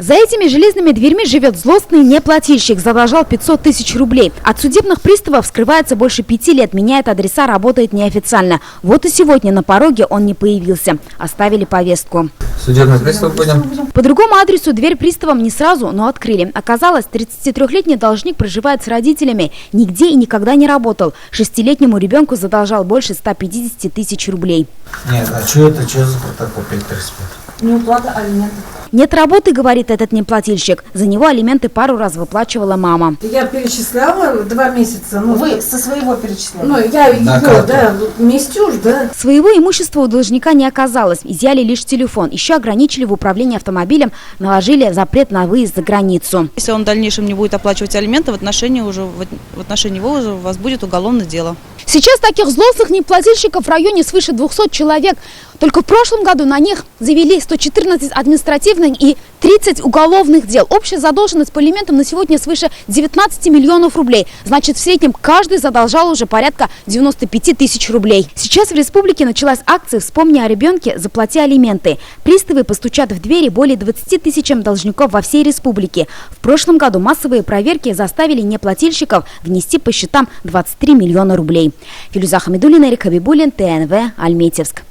За этими железными дверьми живет злостный неплательщик, задолжал 500 тысяч рублей. От судебных приставов скрывается больше 5 лет, меняет адреса, работает неофициально. Вот и сегодня на пороге он не появился. Оставили повестку. Судебный пристав будем. По другому адресу дверь приставам не сразу, но открыли. Оказалось, 33-летний должник проживает с родителями, нигде и никогда не работал. 6-летнему ребенку задолжал больше 150 тысяч рублей. Нет, а что это? Что за протокол 535? Неуплата алиментов. Нет работы, говорит этот неплательщик. За него алименты пару раз выплачивала мама. Я перечисляла 2 месяца. Вы со своего перечисляли? Я ее, вместе уж, да. Своего имущества у должника не оказалось. Изъяли лишь телефон. Еще ограничили в управлении автомобилем, наложили запрет на выезд за границу. Если он в дальнейшем не будет оплачивать алименты, в отношении его уже у вас будет уголовное дело. Сейчас таких злостных неплательщиков в районе свыше 200 человек. Только в прошлом году на них завели 114 административных и 30 уголовных дел. Общая задолженность по алиментам на сегодня свыше 19 миллионов рублей. Значит, в среднем каждый задолжал уже порядка 95 тысяч рублей. Сейчас в республике началась акция «Вспомни о ребенке, заплати алименты». Приставы постучат в двери более 20 тысячам должников во всей республике. В прошлом году массовые проверки заставили неплательщиков внести по счетам 23 миллиона рублей. Филюза Хамидуллина, Эрик Хабибуллин, ТНВ, Альметьевск.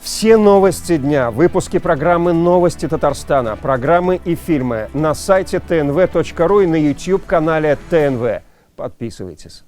Все новости дня, выпуски программы «Новости Татарстана», программы и фильмы на сайте tnv.ru и на YouTube-канале ТНВ. Подписывайтесь.